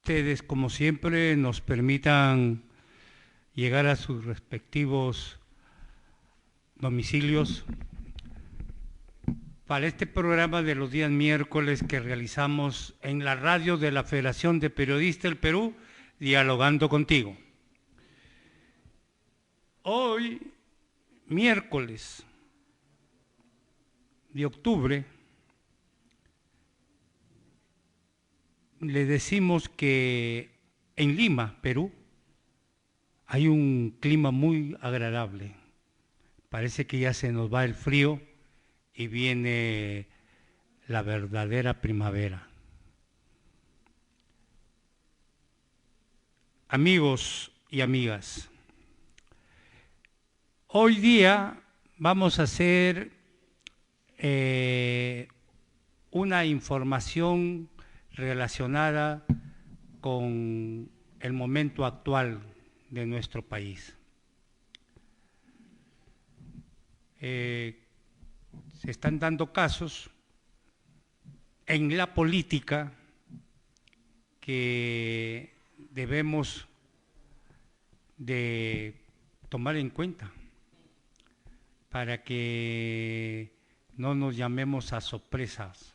ustedes, como siempre, nos permitan llegar a sus respectivos domicilios para este programa de los días miércoles que realizamos en la radio de la Federación de Periodistas del Perú, Dialogando Contigo. Hoy, miércoles de octubre, le decimos que en Lima, Perú, hay un clima muy agradable. Parece que ya se nos va el frío y viene la verdadera primavera. Amigos y amigas, hoy día vamos a hacer una información relacionada con el momento actual de nuestro país. Se están dando casos en la política que debemos de tomar en cuenta para que no nos llamemos a sorpresas.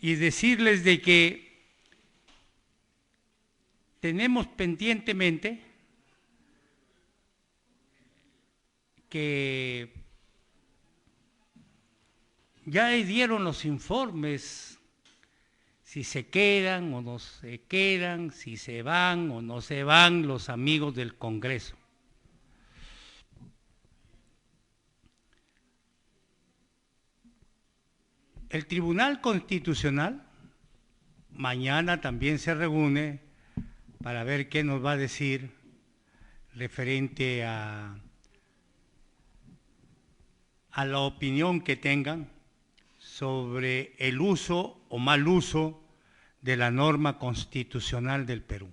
Y decirles de que tenemos pendientemente que ya dieron los informes, si se quedan o no se quedan, si se van o no se van los amigos del Congreso. El Tribunal Constitucional mañana también se reúne para ver qué nos va a decir referente a la opinión que tengan sobre el uso o mal uso de la norma constitucional del Perú.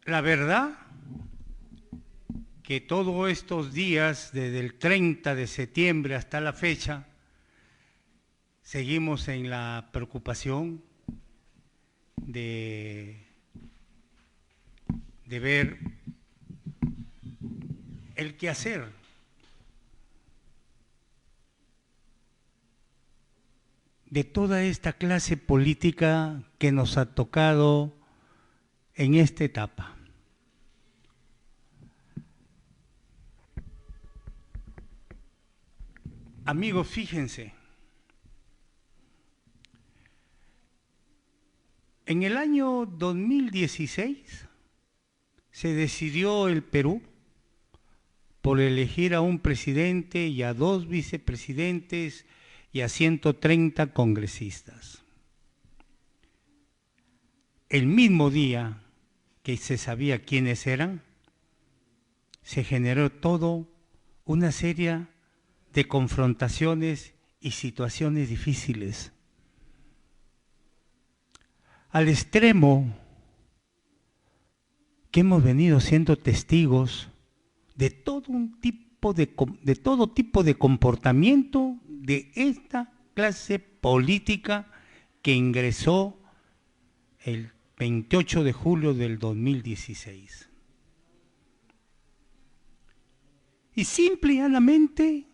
La verdad que todos estos días, desde el 30 de septiembre hasta la fecha, seguimos en la preocupación de ver el quehacer de toda esta clase política que nos ha tocado en esta etapa. Amigos, fíjense, en el año 2016 se decidió el Perú por elegir a un presidente y a 2 vicepresidentes y a 130 congresistas. El mismo día que se sabía quiénes eran, se generó todo una serie de confrontaciones y situaciones difíciles. Al extremo que hemos venido siendo testigos de todo tipo de comportamiento de esta clase política que ingresó el 28 de julio del 2016. Y simple y llanamente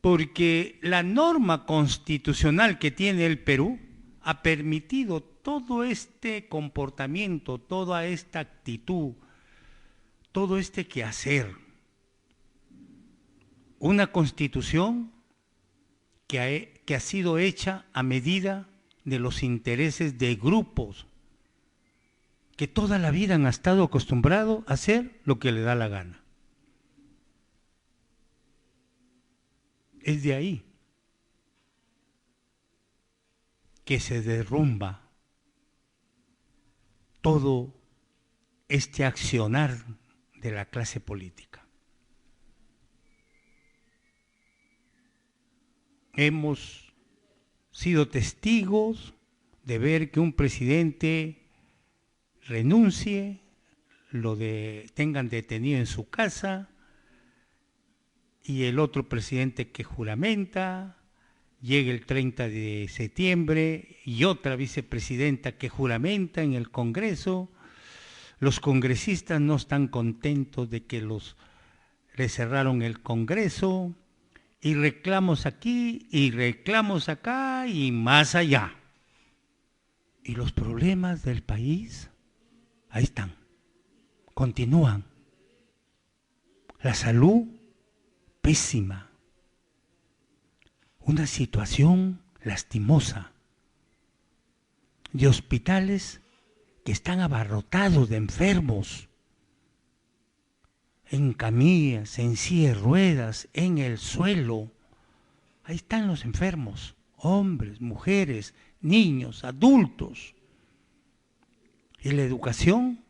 porque la norma constitucional que tiene el Perú ha permitido todo este comportamiento, toda esta actitud, todo este quehacer. Una constitución que ha sido hecha a medida de los intereses de grupos que toda la vida han estado acostumbrados a hacer lo que le da la gana. Es de ahí que se derrumba todo este accionar de la clase política. Hemos sido testigos de ver que un presidente renuncie, tengan detenido en su casa, y el otro presidente que juramenta, llegue el 30 de septiembre y otra vicepresidenta que juramenta en el Congreso. Los congresistas no están contentos de que les cerraron el Congreso, y reclamos aquí y reclamos acá y más allá. Y los problemas del país, ahí están, continúan. La salud, pésima. Una situación lastimosa. De hospitales que están abarrotados de enfermos, en camillas, en silla de ruedas, en el suelo. Ahí están los enfermos, hombres, mujeres, niños, adultos. ¿Y la educación?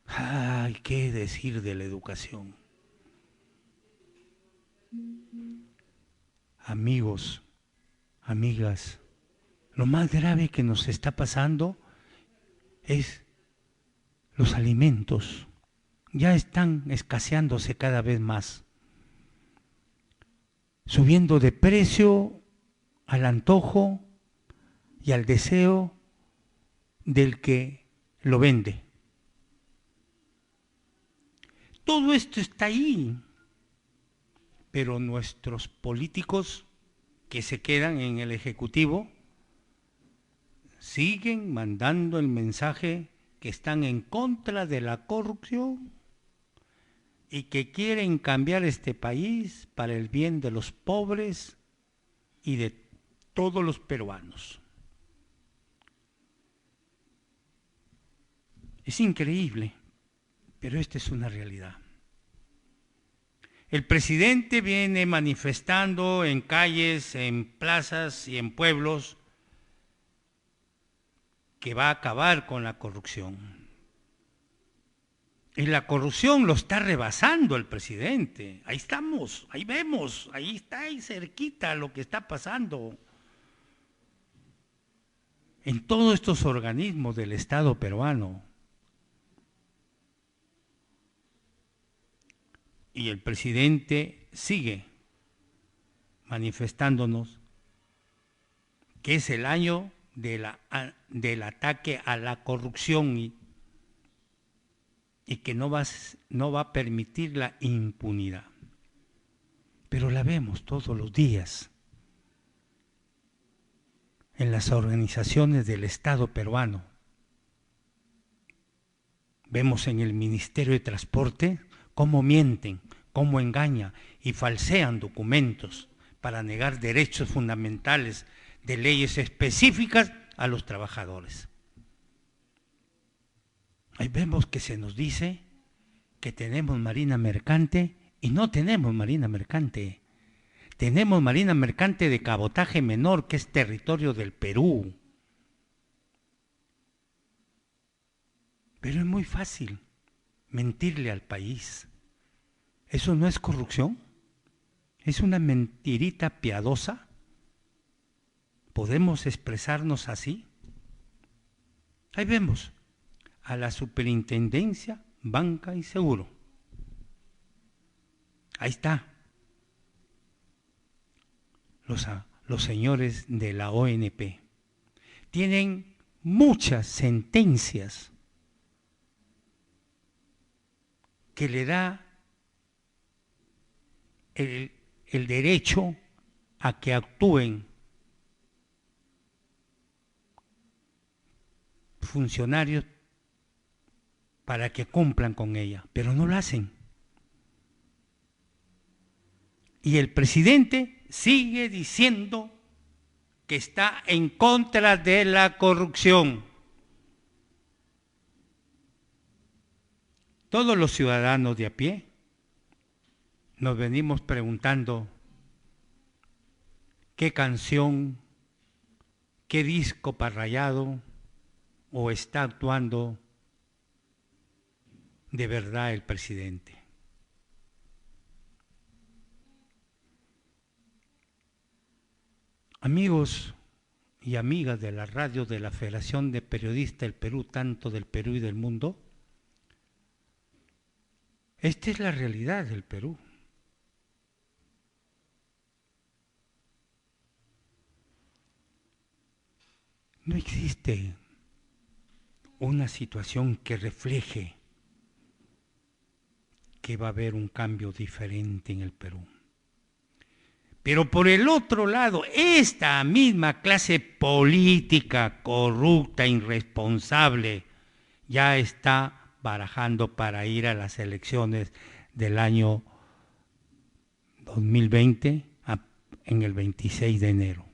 Ay, ¿qué decir de la educación? Amigos, amigas, lo más grave que nos está pasando es los alimentos. Ya están escaseándose cada vez más, subiendo de precio al antojo y al deseo del que lo vende. Todo esto está ahí, pero nuestros políticos que se quedan en el Ejecutivo siguen mandando el mensaje que están en contra de la corrupción y que quieren cambiar este país para el bien de los pobres y de todos los peruanos. Es increíble, pero esta es una realidad. El presidente viene manifestando en calles, en plazas y en pueblos que va a acabar con la corrupción. Y la corrupción lo está rebasando el presidente. Ahí estamos, ahí vemos, ahí está ahí cerquita lo que está pasando en todos estos organismos del Estado peruano. Y el presidente sigue manifestándonos que es el año del ataque a la corrupción y que no va a permitir la impunidad. Pero la vemos todos los días en las organizaciones del Estado peruano. Vemos en el Ministerio de Transporte cómo mienten, cómo engañan y falsean documentos para negar derechos fundamentales de leyes específicas a los trabajadores. Ahí vemos que se nos dice que tenemos marina mercante y no tenemos marina mercante. Tenemos marina mercante de cabotaje menor, que es territorio del Perú. Pero es muy fácil mentirle al país. ¿Eso no es corrupción? ¿Es una mentirita piadosa? ¿Podemos expresarnos así? Ahí vemos a la Superintendencia, Banca y Seguro. Ahí está. Los señores de la ONP. Tienen muchas sentencias que le da el derecho a que actúen funcionarios para que cumplan con ella, pero no lo hacen. Y el presidente sigue diciendo que está en contra de la corrupción. Todos los ciudadanos de a pie nos venimos preguntando qué canción, qué disco parrayado o está actuando de verdad el presidente. Amigos, y amigas de la radio de la Federación de Periodistas del Perú, tanto del Perú y del mundo, esta es la realidad del Perú. No existe una situación que refleje que va a haber un cambio diferente en el Perú. Pero por el otro lado, esta misma clase política corrupta, irresponsable, ya está barajando para ir a las elecciones del año 2020 en el 26 de enero.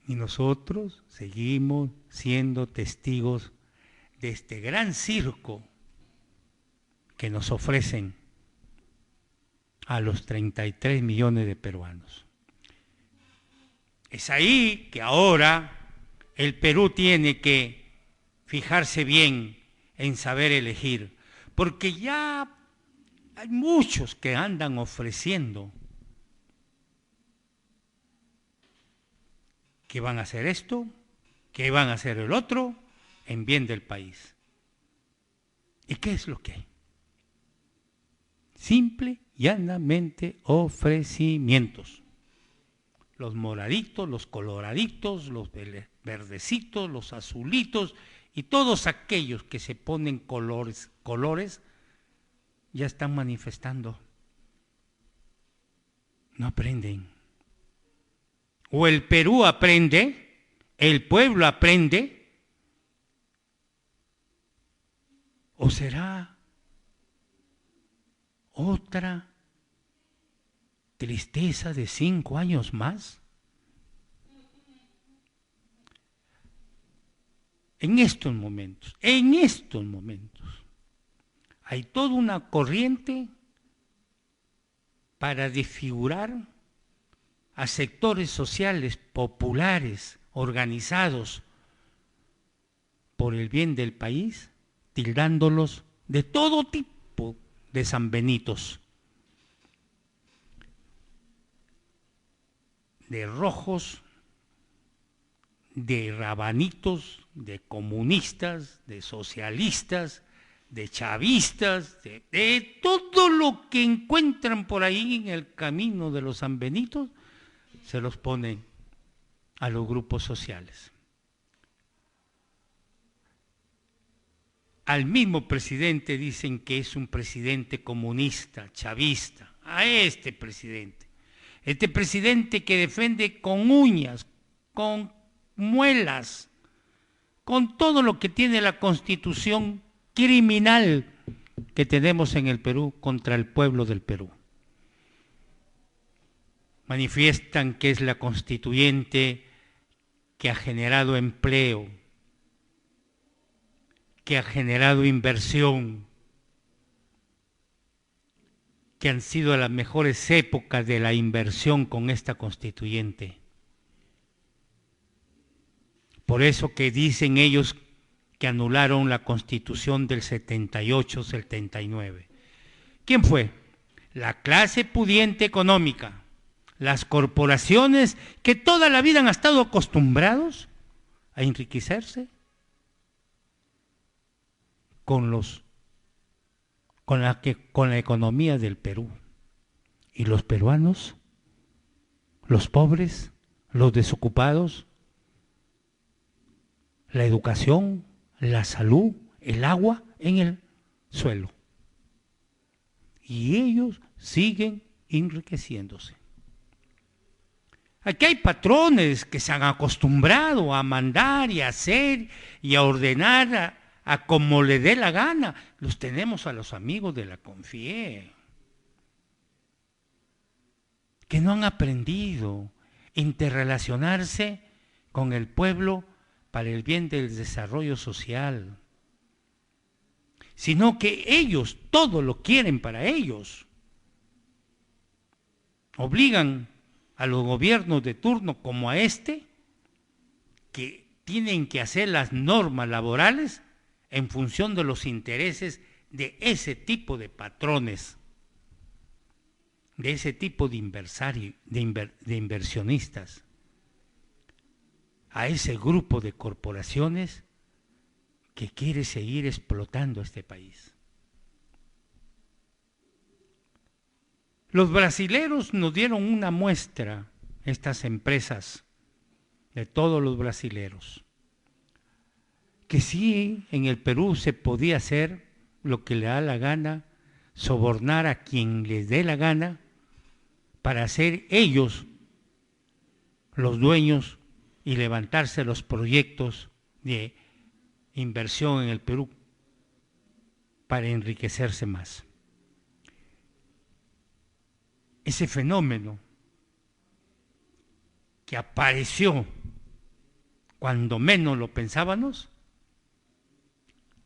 Y nosotros seguimos siendo testigos de este gran circo que nos ofrecen a los 33 millones de peruanos. Es ahí que ahora el Perú tiene que fijarse bien en saber elegir, porque ya hay muchos que andan ofreciendo que van a hacer esto, que van a hacer el otro, en bien del país. ¿Y qué es lo que hay? Simple, llanamente ofrecimientos. Los moraditos, los coloraditos, los verdecitos, los azulitos y todos aquellos que se ponen colores, ya están manifestando. No aprenden. O el Perú aprende, el pueblo aprende, o será otra tristeza de 5 años más. En estos momentos, hay toda una corriente para desfigurar a sectores sociales populares organizados por el bien del país, tildándolos de todo tipo de sanbenitos, de rojos, de rabanitos, de comunistas, de socialistas, de chavistas, de todo lo que encuentran por ahí en el camino de los sanbenitos, se los ponen a los grupos sociales. Al mismo presidente dicen que es un presidente comunista, chavista, a este presidente que defiende con uñas, con muelas, con todo lo que tiene la constitución criminal que tenemos en el Perú contra el pueblo del Perú. Manifiestan que es la constituyente que ha generado empleo, que ha generado inversión, que han sido las mejores épocas de la inversión con esta constituyente. Por eso que dicen ellos que anularon la Constitución del 78-79. ¿Quién fue? La clase pudiente económica, las corporaciones que toda la vida han estado acostumbrados a enriquecerse con la economía del Perú. Y los peruanos, los pobres, los desocupados, la educación, la salud, el agua en el suelo. Y ellos siguen enriqueciéndose. Aquí hay patrones que se han acostumbrado a mandar y a hacer y a ordenar a como le dé la gana. Los tenemos a los amigos de la CONFIE, que no han aprendido a interrelacionarse con el pueblo para el bien del desarrollo social, sino que ellos todo lo quieren para ellos. Obligan a los gobiernos de turno como a este, que tienen que hacer las normas laborales en función de los intereses de ese tipo de patrones, de ese tipo de inversionistas. a ese grupo de corporaciones que quiere seguir explotando este país. Los brasileros nos dieron una muestra, estas empresas, de todos los brasileros, que sí en el Perú se podía hacer lo que le da la gana, sobornar a quien les dé la gana para ser ellos los dueños y levantarse los proyectos de inversión en el Perú para enriquecerse más. Ese fenómeno que apareció cuando menos lo pensábamos,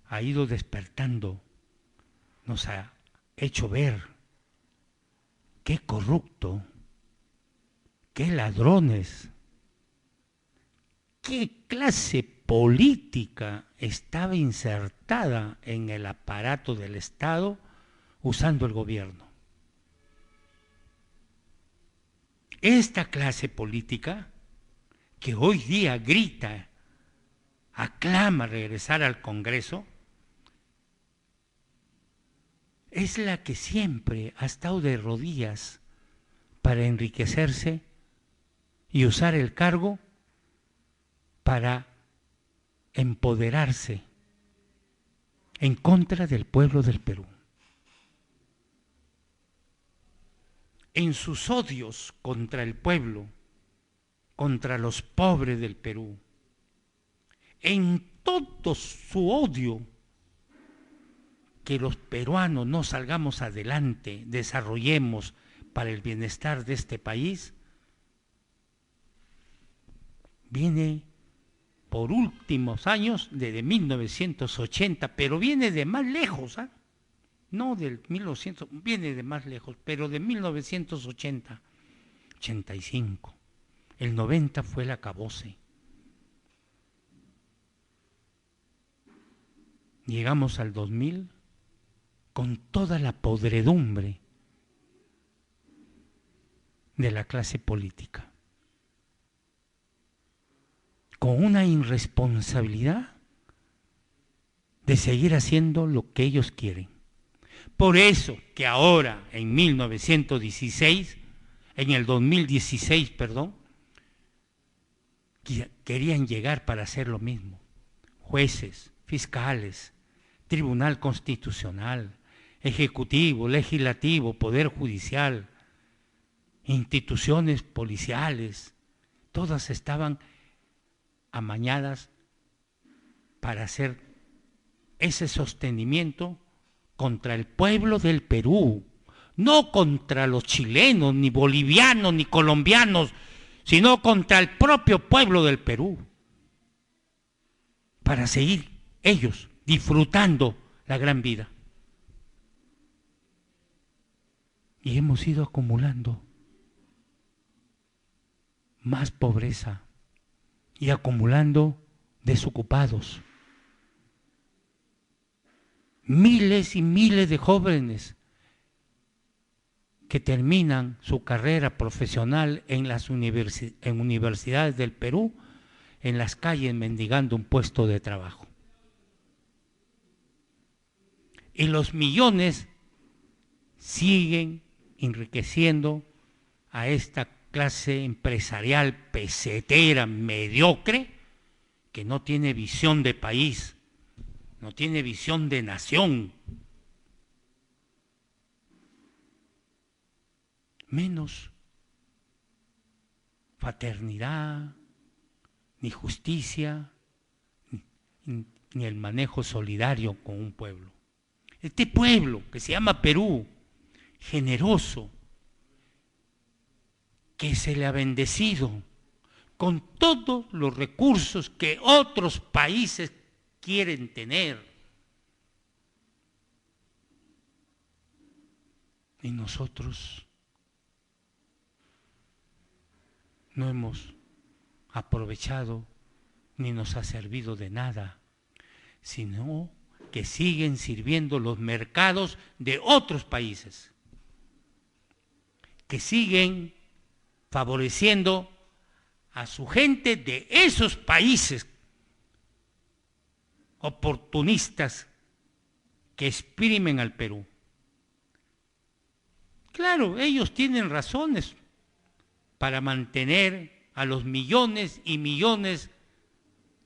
ha ido despertando, nos ha hecho ver qué corrupto, qué ladrones, qué clase política estaba insertada en el aparato del Estado usando el gobierno. Esta clase política que hoy día grita, aclama regresar al Congreso, es la que siempre ha estado de rodillas para enriquecerse y usar el cargo para empoderarse en contra del pueblo del Perú. En sus odios contra el pueblo, contra los pobres del Perú, en todo su odio, que los peruanos no salgamos adelante, desarrollemos para el bienestar de este país, viene por últimos años, desde 1980, pero viene de más lejos, ¿eh? No del 1900, viene de más lejos, pero de 1980, 85. El 90 fue el acabose. Llegamos al 2000 con toda la podredumbre de la clase política, con una irresponsabilidad de seguir haciendo lo que ellos quieren. Por eso que ahora, en 1916, en el 2016, perdón, querían llegar para hacer lo mismo. Jueces, fiscales, Tribunal Constitucional, Ejecutivo, Legislativo, Poder Judicial, instituciones policiales, todas estaban amañadas para hacer ese sostenimiento contra el pueblo del Perú, no contra los chilenos, ni bolivianos, ni colombianos, sino contra el propio pueblo del Perú, para seguir ellos disfrutando la gran vida. Y hemos ido acumulando más pobreza y acumulando desocupados. Miles y miles de jóvenes que terminan su carrera profesional en las universidades del Perú, en las calles mendigando un puesto de trabajo. Y los millones siguen enriqueciendo a esta clase empresarial pesetera, mediocre, que no tiene visión de país, no tiene visión de nación, menos fraternidad, ni justicia, ni el manejo solidario con un pueblo. Este pueblo que se llama Perú, generoso, que se le ha bendecido con todos los recursos que otros países quieren tener. Y nosotros no hemos aprovechado ni nos ha servido de nada, sino que siguen sirviendo los mercados de otros países, que siguen favoreciendo a su gente de esos países oportunistas que exprimen al Perú. Claro, ellos tienen razones para mantener a los millones y millones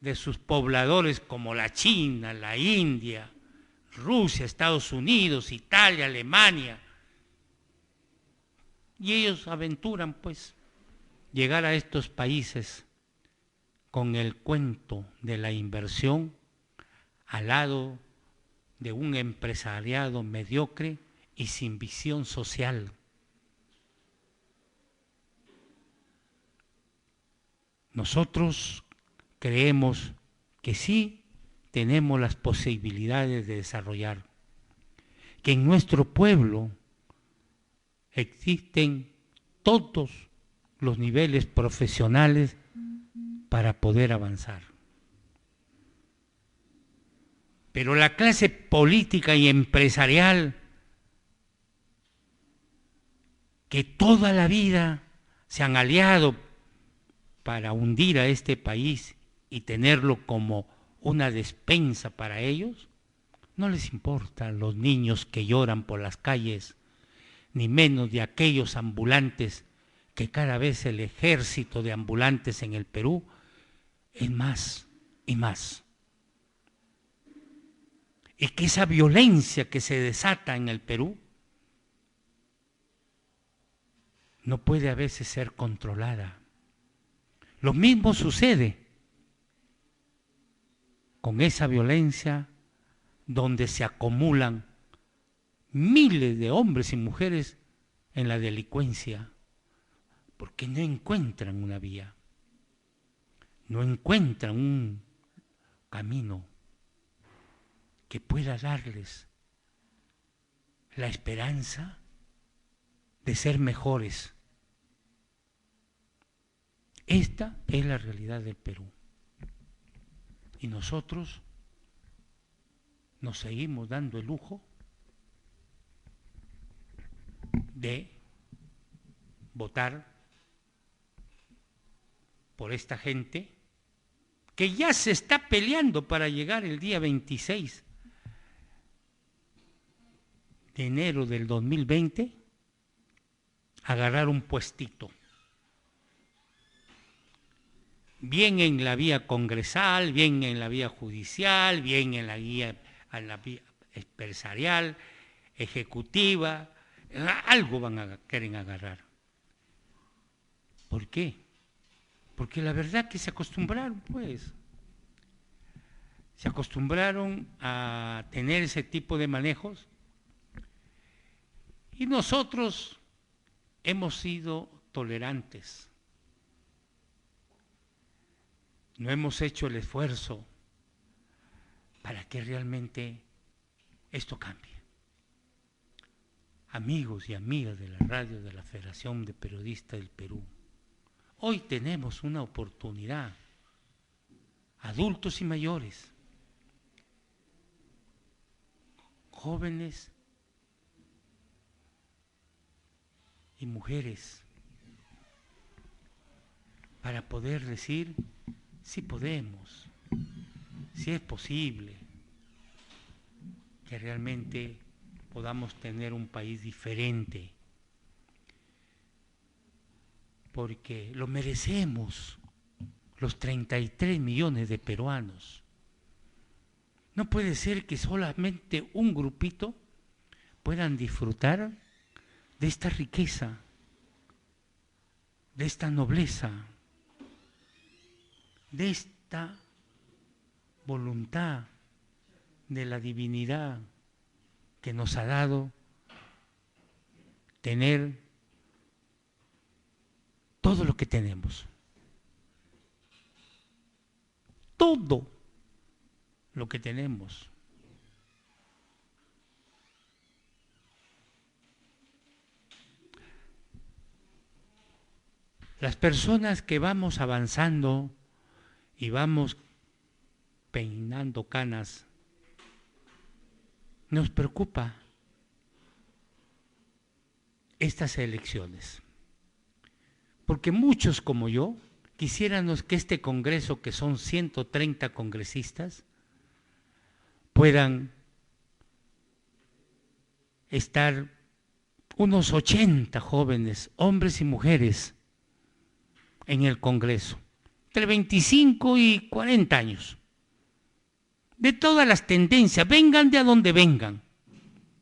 de sus pobladores como la China, la India, Rusia, Estados Unidos, Italia, Alemania. Y ellos aventuran, pues, llegar a estos países con el cuento de la inversión al lado de un empresariado mediocre y sin visión social. Nosotros creemos que sí tenemos las posibilidades de desarrollar, que en nuestro pueblo existen todos los niveles profesionales para poder avanzar. Pero la clase política y empresarial que toda la vida se han aliado para hundir a este país y tenerlo como una despensa para ellos, no les importa los niños que lloran por las calles, ni menos de aquellos ambulantes que cada vez el ejército de ambulantes en el Perú es más y más. Y que esa violencia que se desata en el Perú no puede a veces ser controlada. Lo mismo sucede con esa violencia donde se acumulan miles de hombres y mujeres en la delincuencia, porque no encuentran una vía, no encuentran un camino que pueda darles la esperanza de ser mejores. Esta es la realidad del Perú. Y nosotros nos seguimos dando el lujo de votar por esta gente que ya se está peleando para llegar el día 26 de enero del 2020 a agarrar un puestito. Bien en la vía congresal, bien en la vía judicial, bien en la vía empresarial, ejecutiva, algo quieren agarrar. ¿Por qué? Porque la verdad que se acostumbraron, pues. Se acostumbraron a tener ese tipo de manejos y nosotros hemos sido tolerantes. No hemos hecho el esfuerzo para que realmente esto cambie. Amigos y amigas de la radio de la Federación de Periodistas del Perú, hoy tenemos una oportunidad, adultos y mayores, jóvenes y mujeres, para poder decir si podemos, si es posible, que realmente podamos tener un país diferente, porque lo merecemos los 33 millones de peruanos. No puede ser que solamente un grupito puedan disfrutar de esta riqueza, de esta nobleza, de esta voluntad de la divinidad que nos ha dado tener todo lo que tenemos. Todo lo que tenemos. Las personas que vamos avanzando y vamos peinando canas, nos preocupa estas elecciones, porque muchos como yo quisiéramos que este Congreso, que son 130 congresistas, puedan estar unos 80 jóvenes, hombres y mujeres, en el Congreso, entre 25 y 40 años, de todas las tendencias, vengan de a donde vengan,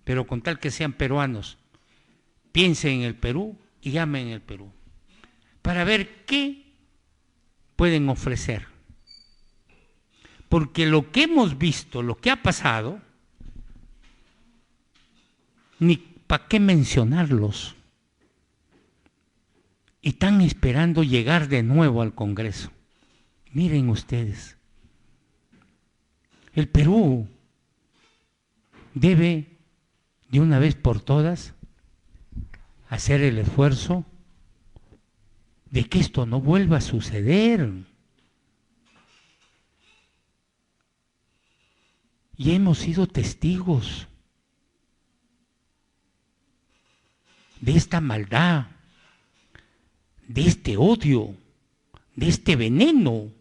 pero con tal que sean peruanos, piensen en el Perú y amen el Perú, para ver qué pueden ofrecer. Porque lo que hemos visto, lo que ha pasado, ni para qué mencionarlos. Y están esperando llegar de nuevo al Congreso. Miren ustedes, el Perú debe de una vez por todas hacer el esfuerzo de que esto no vuelva a suceder. Y hemos sido testigos de esta maldad, de este odio, de este veneno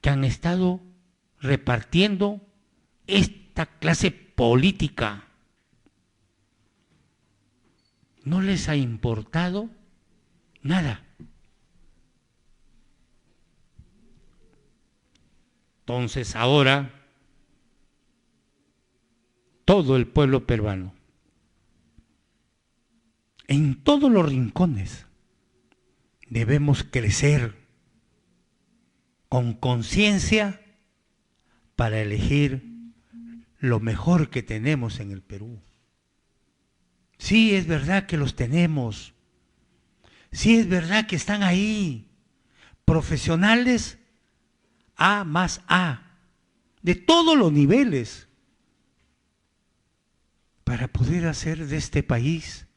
que han estado repartiendo esta clase política. No les ha importado nada. Entonces ahora todo el pueblo peruano, en todos los rincones, debemos crecer con conciencia para elegir lo mejor que tenemos en el Perú. Sí, es verdad que los tenemos. Sí, es verdad que están ahí. Profesionales A más A, de todos los niveles, para poder hacer de este país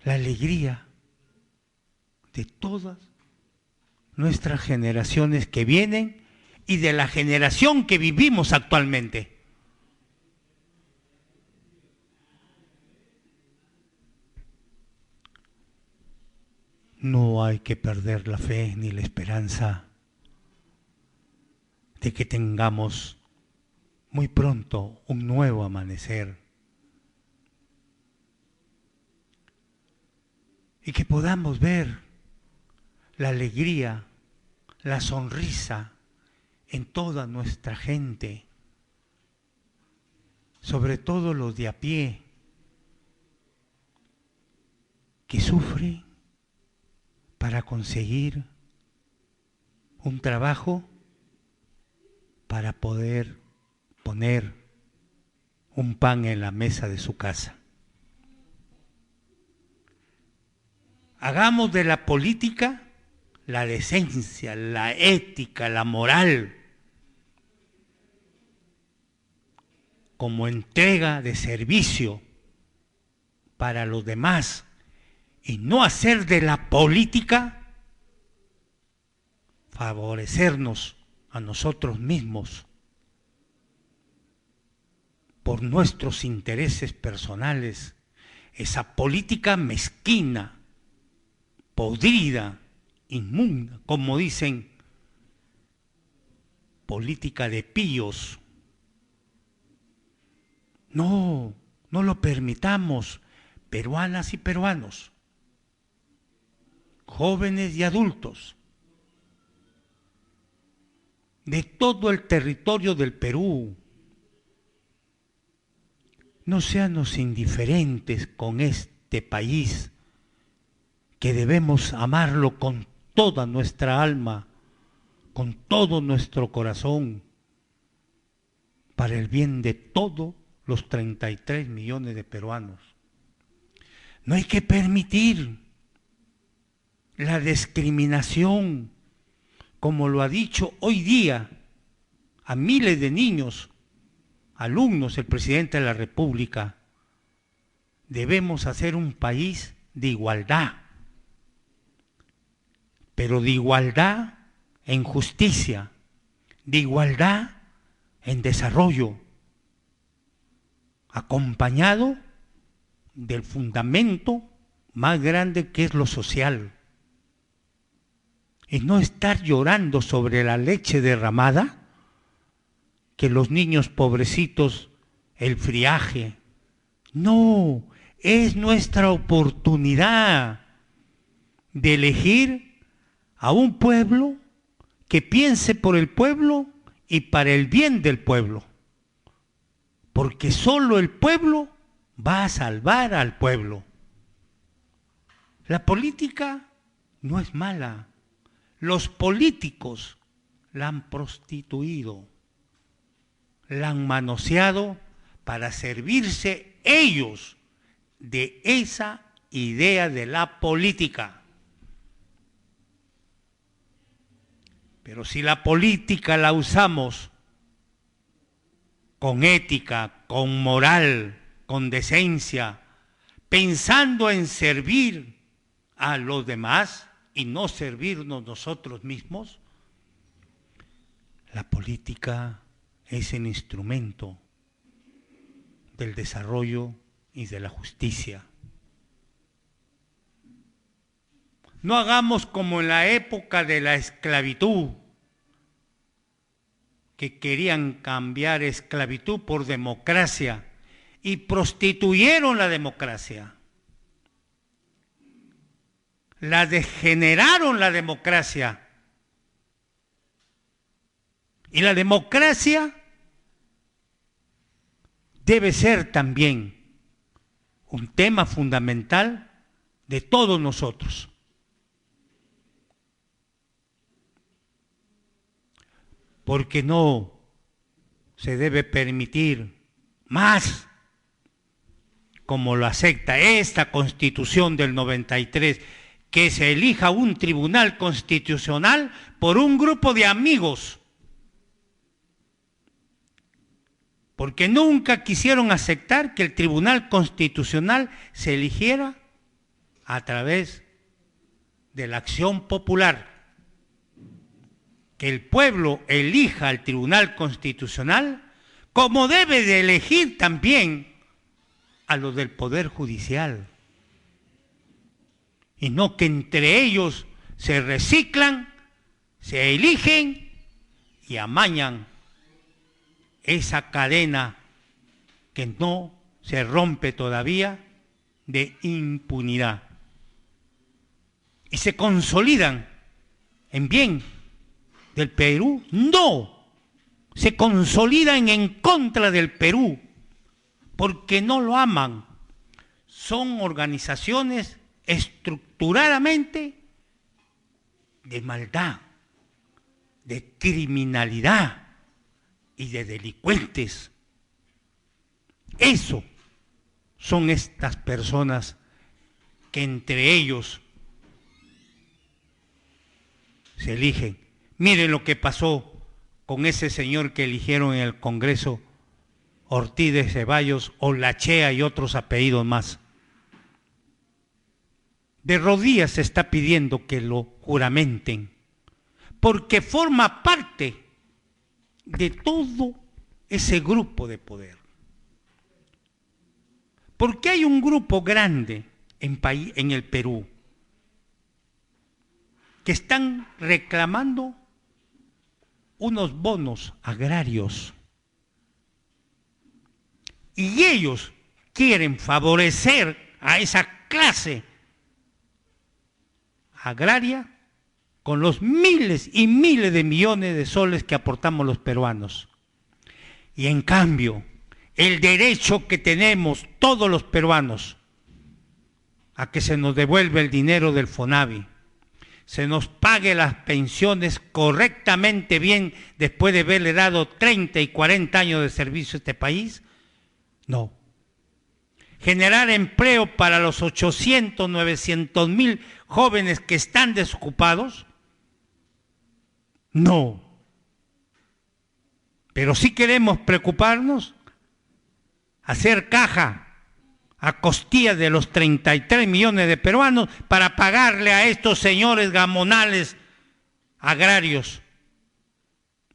la alegría de todas nuestras generaciones que vienen y de la generación que vivimos actualmente. No hay que perder la fe ni la esperanza de que tengamos muy pronto un nuevo amanecer y que podamos ver la alegría, la sonrisa en toda nuestra gente, sobre todo los de a pie, que sufren para conseguir un trabajo, para poder poner un pan en la mesa de su casa. Hagamos de la política la decencia, la ética, la moral, como entrega de servicio para los demás, y no hacer de la política favorecernos a nosotros mismos por nuestros intereses personales, esa política mezquina, podrida, inmunda, como dicen, política de píos. No, no lo permitamos, peruanas y peruanos, jóvenes y adultos, de todo el territorio del Perú. No seamos indiferentes con este país, que debemos amarlo con toda nuestra alma, con todo nuestro corazón, para el bien de todos los 33 millones de peruanos. No hay que permitir la discriminación, como lo ha dicho hoy día a miles de niños, alumnos, el presidente de la República. Debemos hacer un país de igualdad, pero de igualdad en justicia, de igualdad en desarrollo, acompañado del fundamento más grande que es lo social. Y no estar llorando sobre la leche derramada, que los niños pobrecitos, el friaje. No, es nuestra oportunidad de elegir a un pueblo que piense por el pueblo y para el bien del pueblo. Porque solo el pueblo va a salvar al pueblo. La política no es mala. Los políticos la han prostituido, la han manoseado para servirse ellos de esa idea de la política. Pero si la política la usamos con ética, con moral, con decencia, pensando en servir a los demás y no servirnos nosotros mismos, la política es el instrumento del desarrollo y de la justicia. No hagamos como en la época de la esclavitud, que querían cambiar esclavitud por democracia y prostituyeron la democracia. La degeneraron la democracia. Y la democracia debe ser también un tema fundamental de todos nosotros. Porque no se debe permitir más, como lo acepta esta Constitución del 93, que se elija un tribunal constitucional por un grupo de amigos. Porque nunca quisieron aceptar que el Tribunal Constitucional se eligiera a través de la acción popular. Que el pueblo elija al Tribunal Constitucional como debe de elegir también a los del Poder Judicial. Y no que entre ellos se reciclan, se eligen y amañan esa cadena que no se rompe todavía de impunidad. Y se consolidan en bien del Perú. No, se consolidan en contra del Perú porque no lo aman. Son organizaciones estructuradamente de maldad, de criminalidad y de delincuentes. Eso son estas personas que entre ellos se eligen. Miren lo que pasó con ese señor que eligieron en el Congreso, Ortiz de Ceballos, Olachea y otros apellidos más. De rodillas se está pidiendo que lo juramenten, porque forma parte de todo ese grupo de poder. Porque hay un grupo grande en el Perú que están reclamando unos bonos agrarios. Y ellos quieren favorecer a esa clase agraria con los miles y miles de millones de soles que aportamos los peruanos. Y en cambio, el derecho que tenemos todos los peruanos a que se nos devuelva el dinero del FONAVI, se nos pague las pensiones correctamente bien después de haberle dado 30 y 40 años de servicio a este país, no. Generar empleo para los 800, 900 mil jóvenes que están desocupados, no. Pero sí queremos preocuparnos, hacer caja a costillas de los 33 millones de peruanos para pagarle a estos señores gamonales agrarios,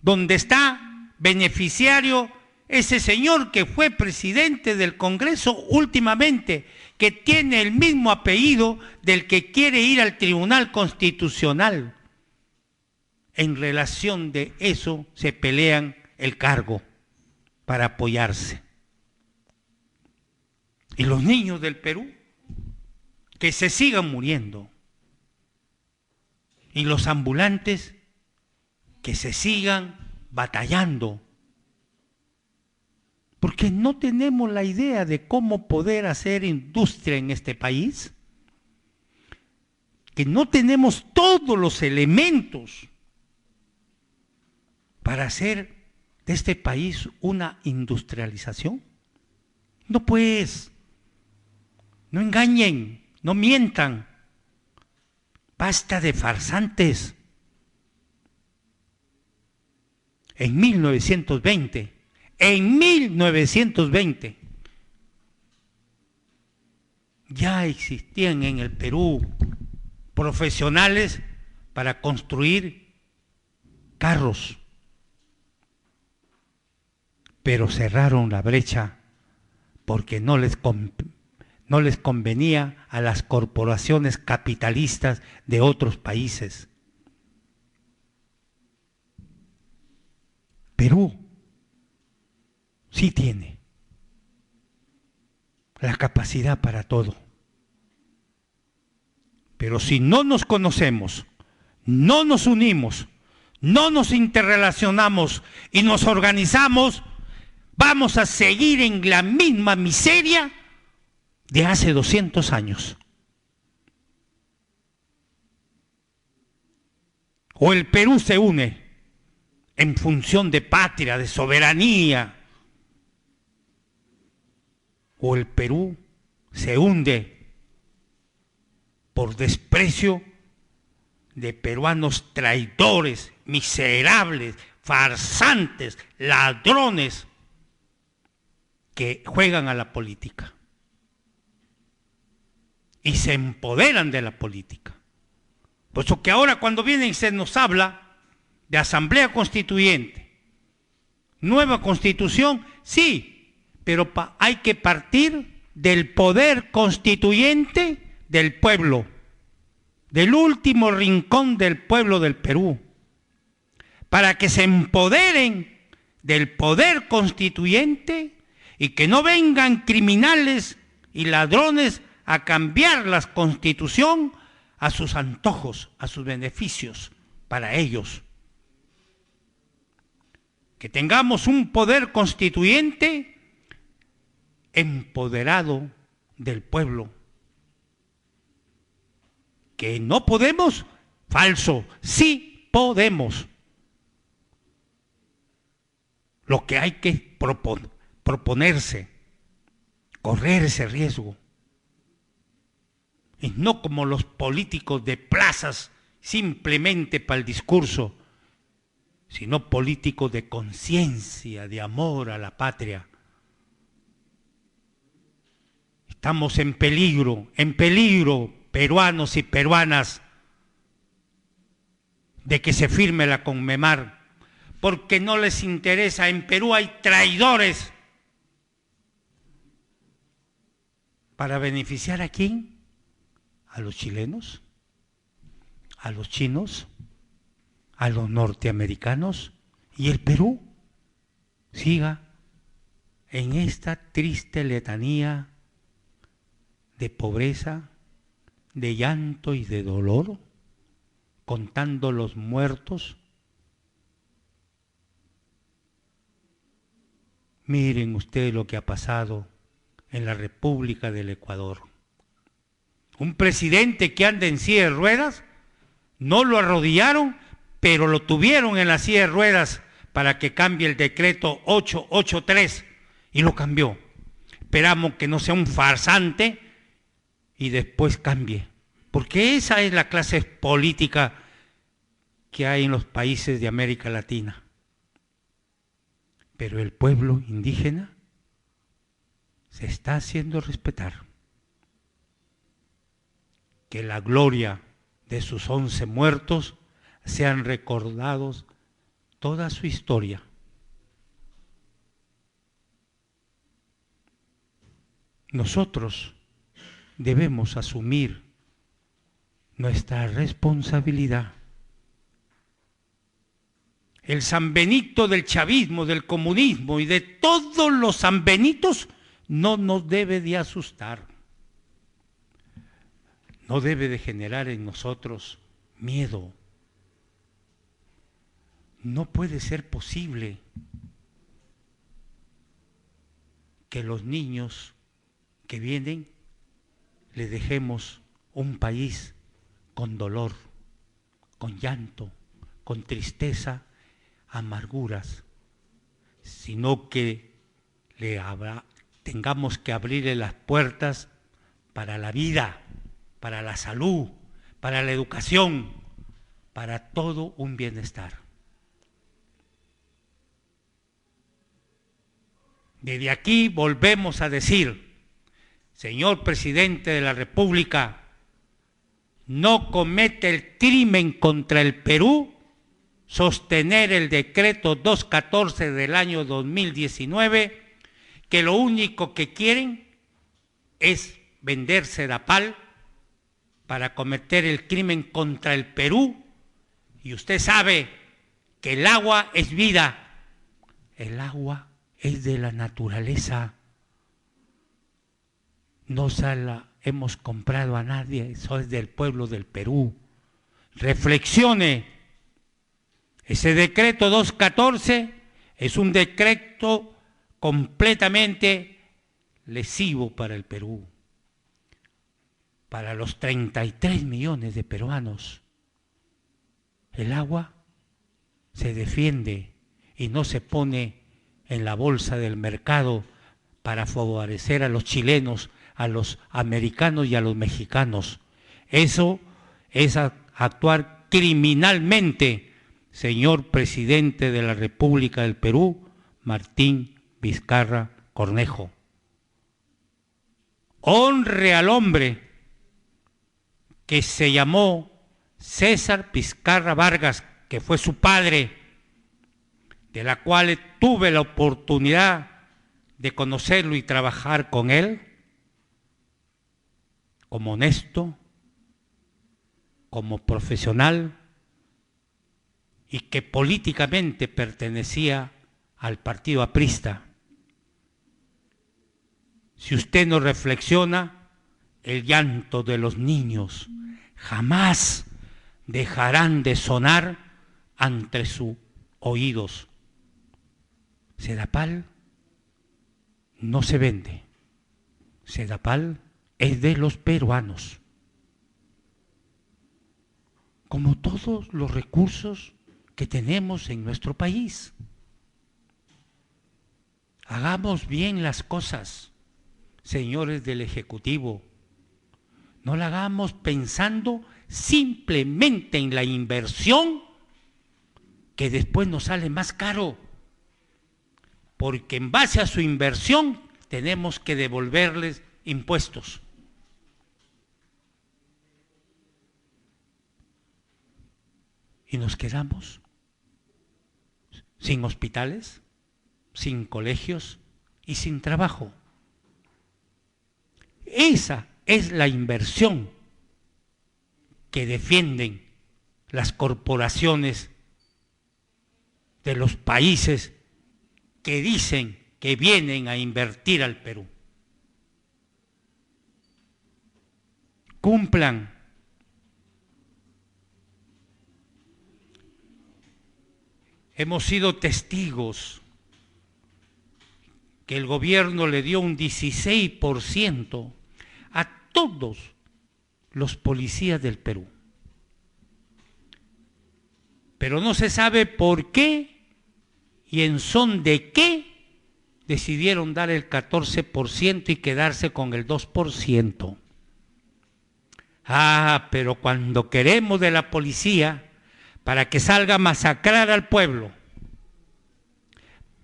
donde está beneficiario ese señor que fue presidente del Congreso últimamente que tiene el mismo apellido del que quiere ir al Tribunal Constitucional. En relación de eso se pelean el cargo para apoyarse. Y los niños del Perú, que se sigan muriendo. Y los ambulantes, que se sigan batallando. Porque no tenemos la idea de cómo poder hacer industria en este país. Que no tenemos todos los elementos para hacer de este país una industrialización. No pues, no engañen, no mientan, basta de farsantes. En 1920, ya existían en el Perú profesionales para construir carros, pero cerraron la brecha porque no les convenía a las corporaciones capitalistas de otros países. Perú sí tiene la capacidad para todo. Pero si no nos conocemos, no nos unimos, no nos interrelacionamos y nos organizamos, vamos a seguir en la misma miseria de hace 200 años. O el Perú se une en función de patria, de soberanía, o el Perú se hunde por desprecio de peruanos traidores, miserables, farsantes, ladrones, que juegan a la política y se empoderan de la política. Por eso que ahora cuando vienen se nos habla de asamblea constituyente, nueva constitución, sí, pero hay que partir del poder constituyente del pueblo, del último rincón del pueblo del Perú, para que se empoderen del poder constituyente y que no vengan criminales y ladrones a cambiar la constitución a sus antojos, a sus beneficios para ellos. Que tengamos un poder constituyente empoderado del pueblo. Que no podemos, falso, sí podemos. Lo que hay que proponerse, correr ese riesgo. Y no como los políticos de plazas simplemente para el discurso, sino políticos de conciencia, de amor a la patria. Estamos en peligro, peruanos y peruanas, de que se firme la Conmemar, porque no les interesa. En Perú hay traidores. ¿Para beneficiar a quién? ¿A los chilenos? ¿A los chinos? ¿A los norteamericanos? ¿Y el Perú siga en esta triste letanía de pobreza, de llanto y de dolor, contando los muertos? Miren ustedes lo que ha pasado en la República del Ecuador. Un presidente que anda en silla de ruedas, no lo arrodillaron, pero lo tuvieron en la silla de ruedas para que cambie el decreto 883 y lo cambió. Esperamos que no sea un farsante y después cambie, porque esa es la clase política que hay en los países de América Latina. Pero el pueblo indígena se está haciendo respetar. Que la gloria de sus 11 muertos sean recordados toda su historia. Nosotros debemos asumir nuestra responsabilidad. El San Benito del chavismo, del comunismo y de todos los San Benitos no nos debe de asustar. No debe de generar en nosotros miedo. No puede ser posible que los niños que vienen le dejemos un país con dolor, con llanto, con tristeza, amarguras, sino que tengamos que abrirle las puertas para la vida, para la salud, para la educación, para todo un bienestar. Desde aquí volvemos a decir, señor presidente de la República, no comete el crimen contra el Perú sostener el decreto 214 del año 2019, que lo único que quieren es vender Sedapal para cometer el crimen contra el Perú. Y usted sabe que el agua es vida, el agua es de la naturaleza, no se la hemos comprado a nadie, eso es del pueblo del Perú. Reflexione, ese decreto 214 es un decreto completamente lesivo para el Perú, para los 33 millones de peruanos. El agua se defiende y no se pone en la bolsa del mercado para favorecer a los chilenos, a los americanos y a los mexicanos. Eso es actuar criminalmente, señor presidente de la República del Perú, Martín Vizcarra Cornejo. Honre al hombre que se llamó César Vizcarra Vargas, que fue su padre, de la cual tuve la oportunidad de conocerlo y trabajar con él, como honesto, como profesional, y que políticamente pertenecía al partido aprista. Si usted no reflexiona, el llanto de los niños jamás dejarán de sonar ante sus oídos. Sedapal no se vende. Sedapal es de los peruanos. Como todos los recursos que tenemos en nuestro país. Hagamos bien las cosas, señores del Ejecutivo. No la hagamos pensando simplemente en la inversión que después nos sale más caro, porque en base a su inversión tenemos que devolverles impuestos. Y nos quedamos sin hospitales, sin colegios y sin trabajo. Esa es la inversión que defienden las corporaciones de los países que dicen que vienen a invertir al Perú. Cumplan. Hemos sido testigos que el gobierno le dio un 16% a todos los policías del Perú. Pero no se sabe por qué y en son de qué decidieron dar el 14% y quedarse con el 2%. Pero cuando queremos de la policía para que salga a masacrar al pueblo,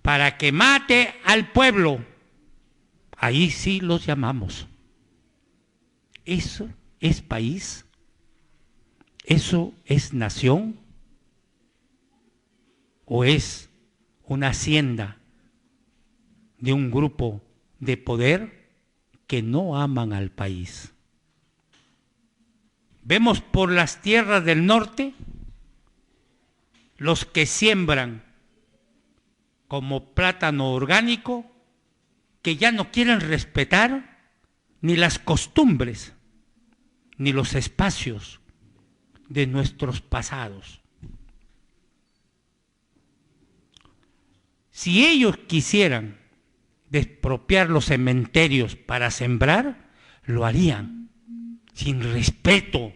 para que mate al pueblo, ahí sí los llamamos. ¿Eso es país? ¿Eso es nación? ¿O es una hacienda de un grupo de poder que no aman al país? Vemos por las tierras del norte los que siembran como plátano orgánico, que ya no quieren respetar ni las costumbres, ni los espacios de nuestros pasados. Si ellos quisieran expropiar los cementerios para sembrar, lo harían sin respeto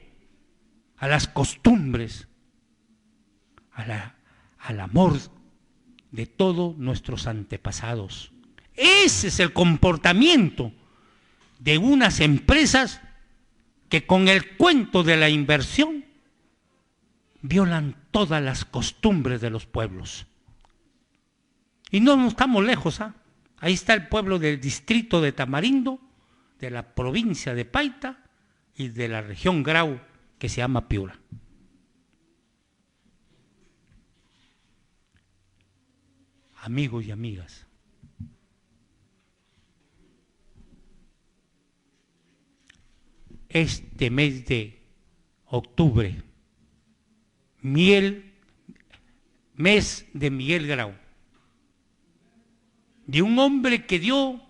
a las costumbres, al amor de todos nuestros antepasados. Ese es el comportamiento de unas empresas que con el cuento de la inversión violan todas las costumbres de los pueblos. Y no estamos lejos, ¿ah? Ahí está el pueblo del distrito de Tamarindo, de la provincia de Paita y de la región Grau, que se llama Piura. Amigos y amigas, este mes de octubre, mes de Miguel Grau, de un hombre que dio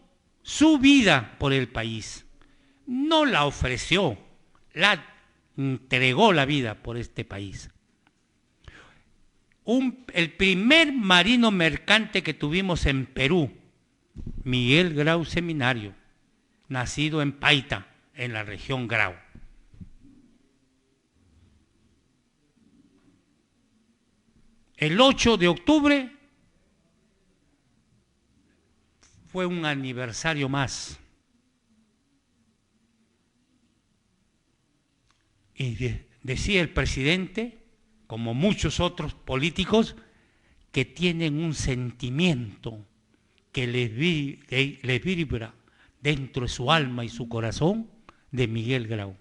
su vida por el país, no la ofreció, la entregó la vida por este país. El primer marino mercante que tuvimos en Perú, Miguel Grau Seminario, nacido en Paita, en la región Grau. El 8 de octubre fue un aniversario más. Y decía el presidente, como muchos otros políticos, que tienen un sentimiento que les vibra dentro de su alma y su corazón de Miguel Grau.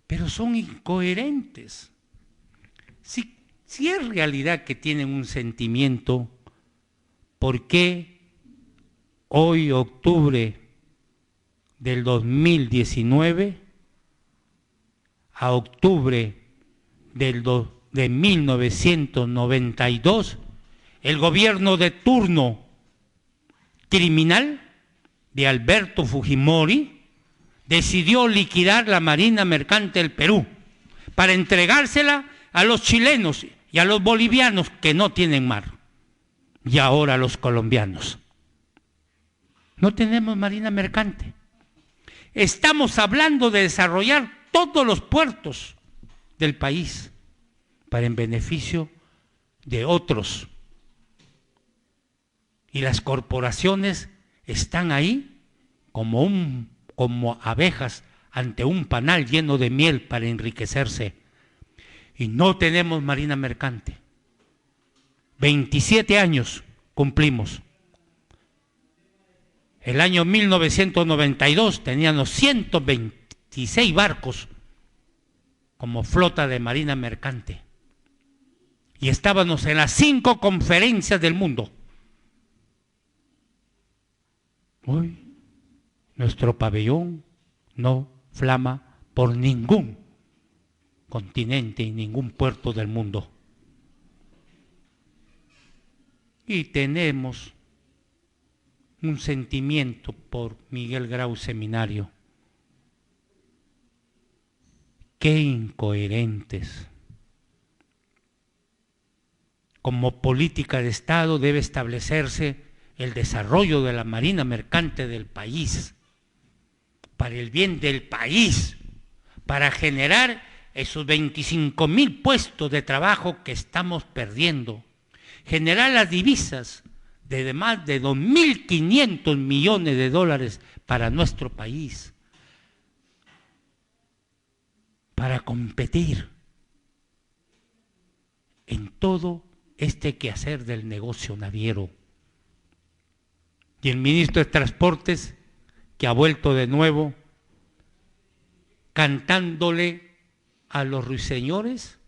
Pero son incoherentes. Si es realidad que tienen un sentimiento, ¿por qué hoy, octubre del 2019, a octubre de 1992, el gobierno de turno criminal de Alberto Fujimori decidió liquidar la Marina Mercante del Perú para entregársela a los chilenos y a los bolivianos que no tienen mar, y ahora a los colombianos? No tenemos Marina Mercante. Estamos hablando de desarrollar todos los puertos del país para en beneficio de otros. Y las corporaciones están ahí como abejas ante un panal lleno de miel para enriquecerse. Y no tenemos Marina Mercante. 27 años cumplimos. El año 1992 teníamos 126 barcos como flota de Marina Mercante. Y estábamos en las 5 conferencias del mundo. Hoy nuestro pabellón no flama por ningún continente y ningún puerto del mundo. Y tenemos un sentimiento por Miguel Grau Seminario. Qué incoherentes. Como política de Estado debe establecerse el desarrollo de la Marina Mercante del país, para el bien del país, para generar esos 25,000 puestos de trabajo que estamos perdiendo, generar las divisas de más de 2.500 millones de dólares para nuestro país, para competir en todo este quehacer del negocio naviero. Y el ministro de Transportes, que ha vuelto de nuevo cantándole a los ruiseñores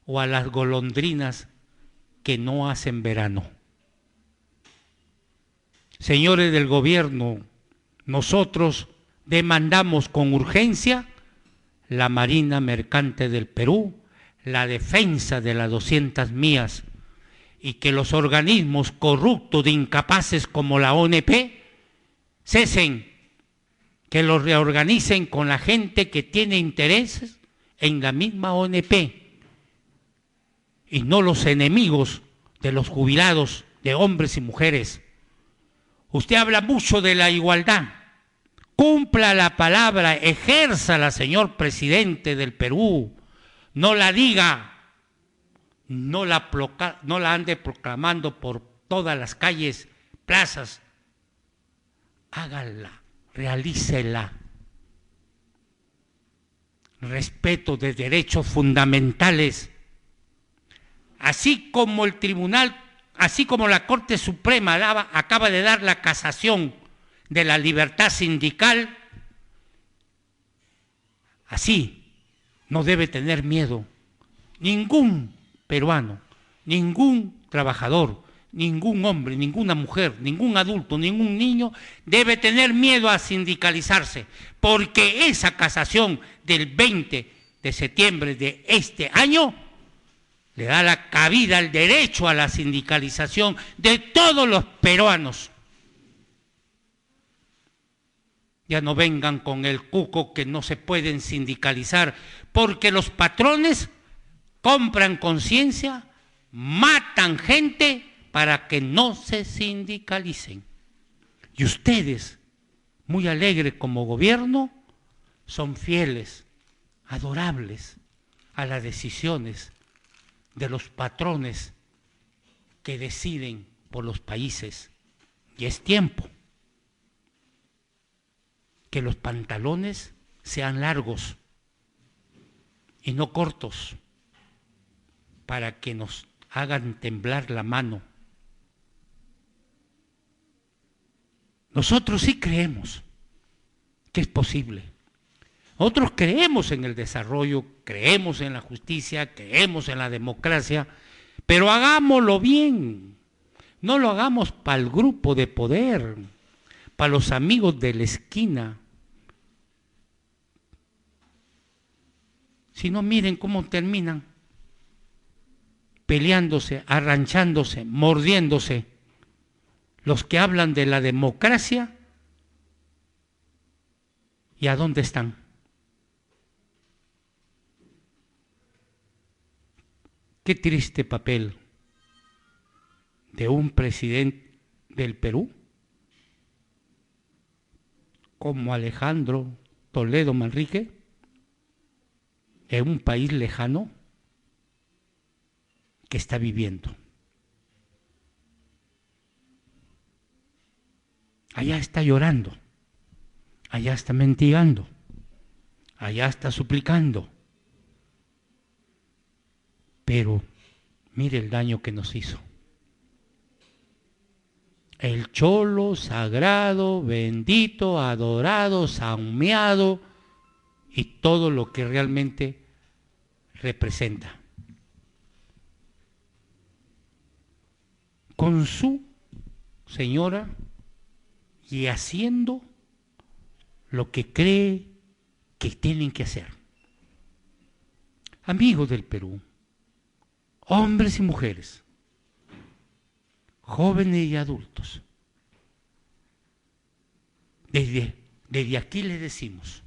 o a las golondrinas que no hacen verano. Señores del gobierno, nosotros demandamos con urgencia la Marina Mercante del Perú, la defensa de las 200 millas, y que los organismos corruptos de incapaces como la ONP cesen, que los reorganicen con la gente que tiene intereses en la misma ONP y no los enemigos de los jubilados, de hombres y mujeres. Usted habla mucho de la igualdad. Cumpla la palabra, ejérzala, señor presidente del Perú. No la diga, no la ande proclamando por todas las calles, plazas. Hágala, realícela. Respeto de derechos fundamentales. Así como el tribunal, así como la Corte Suprema acaba de dar la casación de la libertad sindical, así no debe tener miedo ningún peruano, ningún trabajador, ningún hombre, ninguna mujer, ningún adulto, ningún niño debe tener miedo a sindicalizarse, porque esa casación del 20 de septiembre de este año le da la cabida al derecho a la sindicalización de todos los peruanos. Ya no vengan con el cuco que no se pueden sindicalizar, porque los patrones compran conciencia, matan gente para que no se sindicalicen. Y ustedes, muy alegres como gobierno, son fieles, adorables a las decisiones de los patrones que deciden por los países. Y es tiempo que los pantalones sean largos y no cortos, para que nos hagan temblar la mano. Nosotros sí creemos que es posible. Nosotros creemos en el desarrollo, creemos en la justicia, creemos en la democracia, pero hagámoslo bien. No lo hagamos para el grupo de poder, para los amigos de la esquina. Si no, miren cómo terminan, peleándose, arranchándose, mordiéndose. Los que hablan de la democracia, ¿y a dónde están? Qué triste papel de un presidente del Perú como Alejandro Toledo Manrique, en un país lejano que está viviendo. Allá está llorando, allá está mendigando, allá está suplicando. Pero mire el daño que nos hizo. El cholo sagrado, bendito, adorado, saumeado y todo lo que realmente representa. Con su señora y haciendo lo que cree que tienen que hacer. Amigos del Perú, hombres y mujeres, jóvenes y adultos, desde aquí les decimos,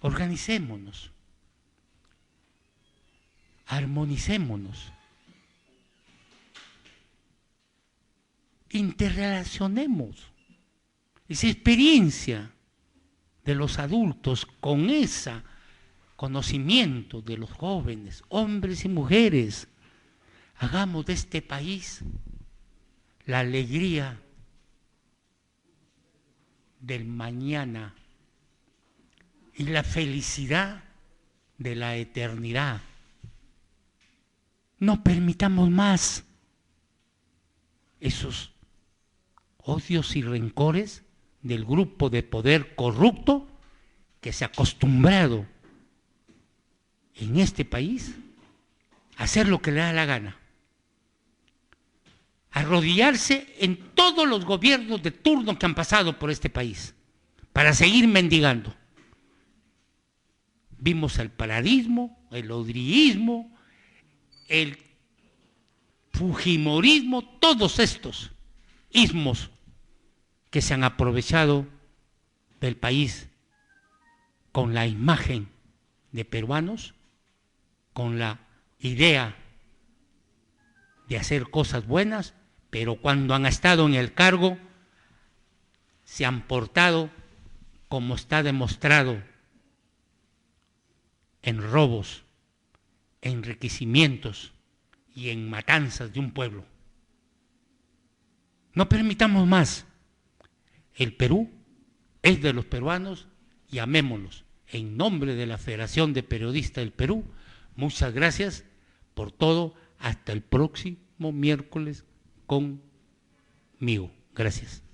organicémonos, armonicémonos, interrelacionemos esa experiencia de los adultos con ese conocimiento de los jóvenes, hombres y mujeres. Hagamos de este país la alegría del mañana y la felicidad de la eternidad. No permitamos más esos odios y rencores del grupo de poder corrupto que se ha acostumbrado en este país a hacer lo que le da la gana, arrodillarse en todos los gobiernos de turno que han pasado por este país para seguir mendigando. Vimos el paradismo, el odriísmo, el fujimorismo, todos estos ismos que se han aprovechado del país con la imagen de peruanos, con la idea de hacer cosas buenas, pero cuando han estado en el cargo se han portado como está demostrado en robos, en enriquecimientos y en matanzas de un pueblo. No permitamos más. El Perú es de los peruanos y amémoslos. En nombre de la Federación de Periodistas del Perú, muchas gracias por todo. Hasta el próximo miércoles conmigo. Gracias.